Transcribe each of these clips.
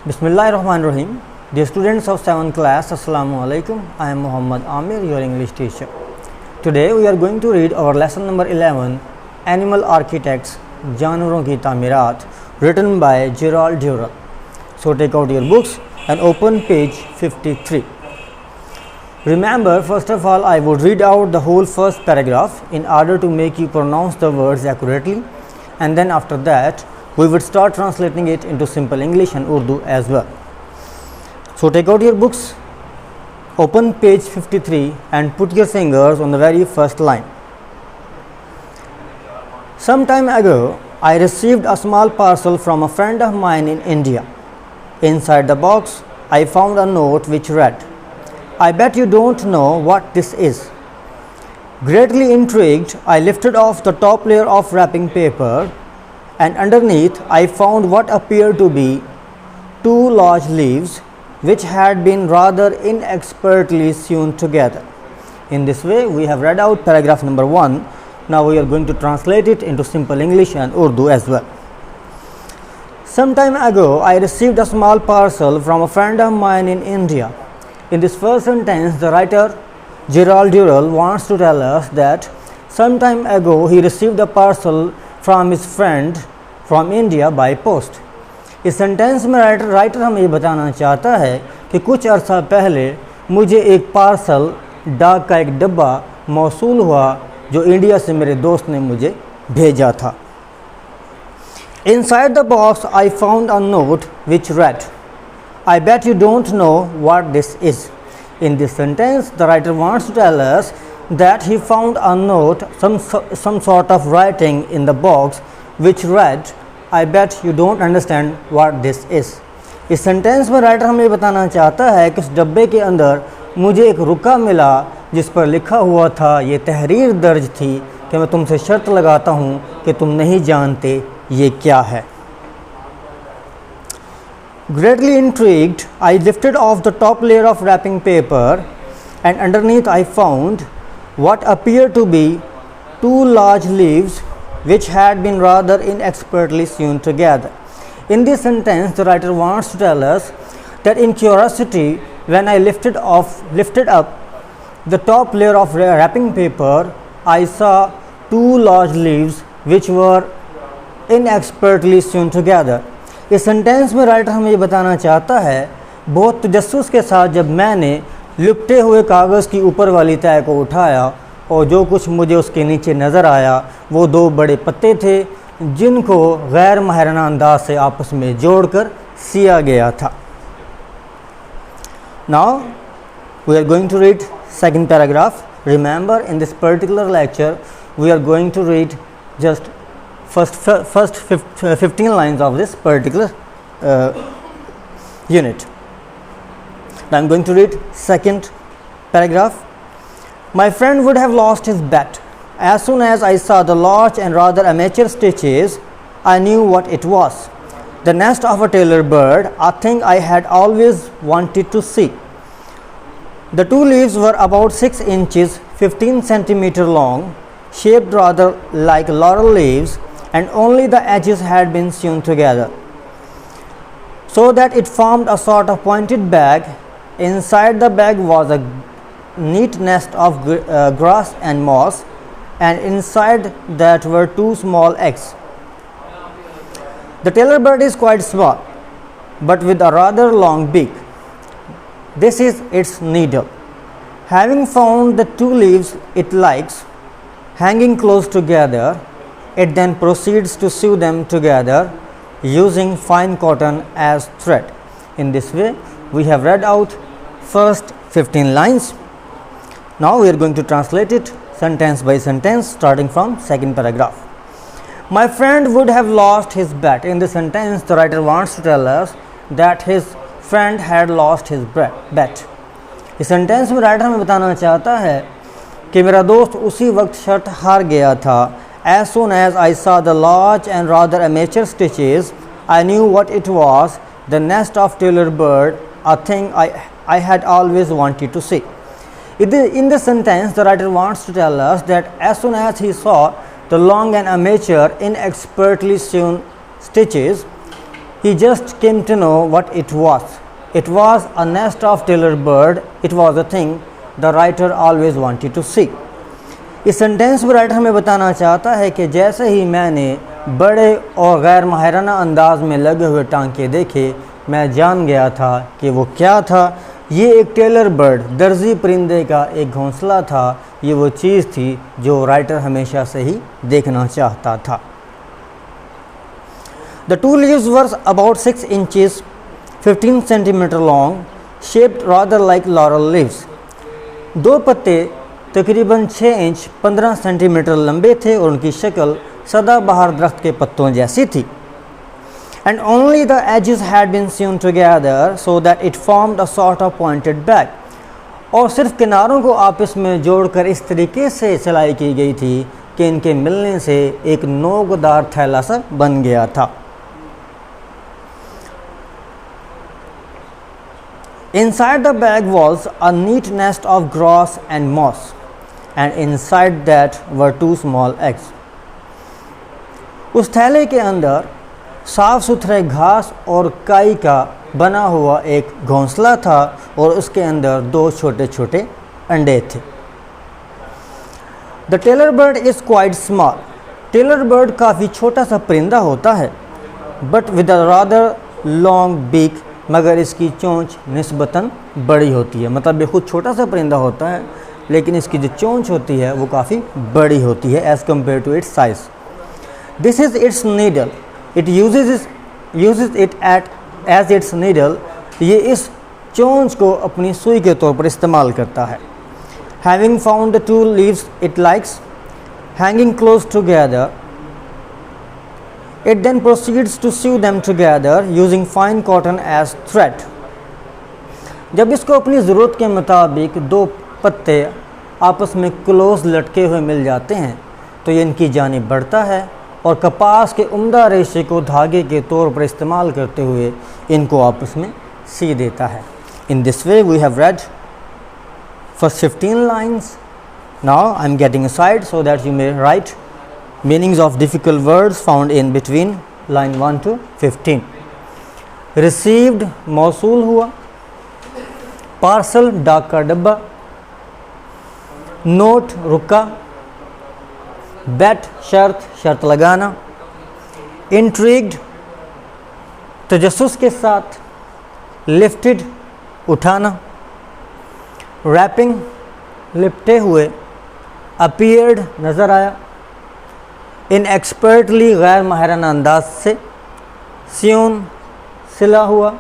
Bismillahirrahmanirrahim. Dear students of 7th class, Assalamu alaikum. I am Muhammad Amir, your English teacher. Today we are going to read our lesson number 11, Animal Architects, जानवरों की तामीरात, written by Gerald Durrell. So take out your books and open page 53. Remember, first of all, I would read out the whole first paragraph in order to make you pronounce the words accurately, and then after that we would start translating it into simple English and Urdu as well. So take out your books, open page 53 and put your fingers on the very first line. Some time ago, I received a small parcel from a friend of mine in India. Inside the box, I found a note which read, "I bet you don't know what this is." Greatly intrigued, I lifted off the top layer of wrapping paper, and underneath I found what appeared to be two large leaves which had been rather inexpertly sewn together. In this way, we have read out paragraph number 1. Now we are going to translate it into simple English and Urdu as well. Some time ago, I received a small parcel from a friend of mine in India. In this first sentence, the writer Gerald Durrell wants to tell us that some time ago he received a parcel from his friend from India by post. इस sentence में writer हमें ये बताना चाहता है कि कुछ अर्सा पहले मुझे एक पार्सल डाक का एक डब्बा मौसूल हुआ जो इंडिया से मेरे दोस्त ने मुझे भेजा था. Inside the box I found a note which read, "I bet you don't know what this is." In this sentence, the writer wants to tell us that he found a note, some sort of writing in the box which read, "I bet you don't understand what this is." इस sentence में writer हमें बताना चाहता है कि उस डब्बे के अंदर मुझे एक रुका मिला जिस पर लिखा हुआ था, ये तहरीर दर्ज थी कि मैं तुमसे शर्त लगाता हूँ कि तुम नहीं जानते ये क्या है. Greatly intrigued, I lifted off the top layer of wrapping paper, and underneath I found what appeared to be two large leaves which had been rather inexpertly sewn together. In this sentence, the writer wants to tell us that in curiosity, when I lifted up the top layer of wrapping paper, I saw two large leaves which were inexpertly sewn together. इस sentence में writer हमें ये बताना चाहता है, बहुत तजस्सुस के साथ जब मैंने लिपटे हुए कागज़ की ऊपर वाली तह को उठाया और जो कुछ मुझे उसके नीचे नज़र आया वो दो बड़े पत्ते थे जिनको गैर माहिराना अंदाज से आपस में जोड़कर सिया गया था. Now we are going to read second paragraph. Remember, in this particular lecture we are going to read just first 15 lines of this particular unit. Now I am going to read second paragraph. My friend would have lost his bet. As soon as I saw the large and rather amateur stitches, I knew what it was. The nest of a tailor bird, a thing I had always wanted to see. The two leaves were about 6 inches 15 centimeter long, shaped rather like laurel leaves, and only the edges had been sewn together so that it formed a sort of pointed bag. Inside the bag was a neat nest of grass and moss, and inside that were two small eggs. The tailor bird is quite small, but with a rather long beak. This is its needle. Having found the two leaves it likes, hanging close together, it then proceeds to sew them together using fine cotton as thread. In this way, we have read out first 15 lines. Now we are going to translate it sentence by sentence, starting from second paragraph. My friend would have lost his bet. In this sentence, the writer wants to tell us that his friend had lost his bet. इस sentence में writer हमें बताना चाहता है कि मेरा दोस्त उसी वक्त शर्त हार गया था. As soon as I saw the large and rather amateur stitches, I knew what it was, the nest of tailor bird, a thing I had always wanted to see. In this sentence, the writer wants to tell us that as soon as he saw the long and amateur inexpertly sewn stitches, He just came to know what it was. It was a nest of tailor bird. It was a thing the writer always wanted to see. इस sentence में writer हमें बताना चाहता है कि जैसे ही मैंने बड़े और गैर माहिराना अंदाज में लगे हुए टांके देखे, मैं जान गया था कि वो क्या था। ये एक टेलर बर्ड, दर्जी परिंदे का एक घोंसला था। ये वो चीज़ थी जो राइटर हमेशा से ही देखना चाहता था। The two leaves were about 6 inches 15 centimeter long, shaped rather like laurel leaves. दो पत्ते तकरीबन 6 इंच 15 सेंटीमीटर लंबे थे और उनकी शक्ल सदाबहार दरख्त के पत्तों जैसी थी। And only the edges had been sewn together so that it formed a sort of pointed bag. और सिर्फ किनारों को आपस में जोड़कर इस तरीके से सिलाई की गई थी कि इनके मिलने से एक नोकदार थैला सा बन गया था। Inside the bag was a neat nest of grass and moss, and inside that were 2 small eggs. उस थैले के अंदर साफ सुथरे घास और काई का बना हुआ एक घोंसला था और उसके अंदर 2 छोटे छोटे अंडे थे। The tailor bird is quite small. Tailor bird काफ़ी छोटा सा परिंदा होता है, but with a rather long beak, मगर इसकी चोंच निस्बतन बड़ी होती है। मतलब ये खुद छोटा सा परिंदा होता है, लेकिन इसकी जो चोंच होती है वो काफ़ी बड़ी होती है as compared to its size. This is its needle, it uses it at as its needle. ये इस चोंच को अपनी सुई के तौर पर इस्तेमाल करता है। Having found the 2 leaves it likes hanging close together, it then proceeds to sew them together using fine cotton as thread. जब इसको अपनी ज़रूरत के मुताबिक 2 पत्ते आपस में क्लोज लटके हुए मिल जाते हैं तो ये इनकी जानिब बढ़ता है और कपास के उम्दा रेशे को धागे के तौर पर इस्तेमाल करते हुए इनको आपस में सी देता है। In this way we have read first 15 lines. Now I am getting aside so that you may write meanings of difficult words found in between line 1 to 15. Received मौसूल हुआ, पार्सल डाक का डब्बा, नोट रुका, बेट शर्त लगाना, इंट्रीग्ड तजस्सुस के साथ, lifted उठाना, रैपिंग लिपटे हुए, अपीयर्ड नज़र आया, इन एक्सपर्टली गैर माहिराना अंदाज से, सियोन सिला हुआ,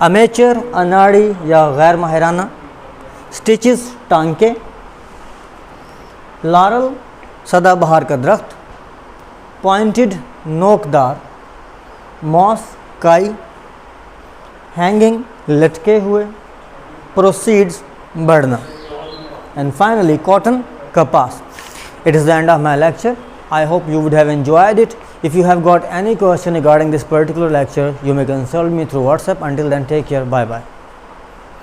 अमेचर अनाड़ी या गैर माहिराना, स्टिचेस टांके, लारल सदाबहार का दरख्त, पॉइंटेड नोकदार, मॉस काई, हैंगिंग लटके हुए, प्रोसीड्स बढ़ना, एंड फाइनली कॉटन कपास. It is the end of my lecture. I hope you would have enjoyed it. If you have got any question regarding this particular lecture, you may consult me through WhatsApp. Until then, take care. Bye bye.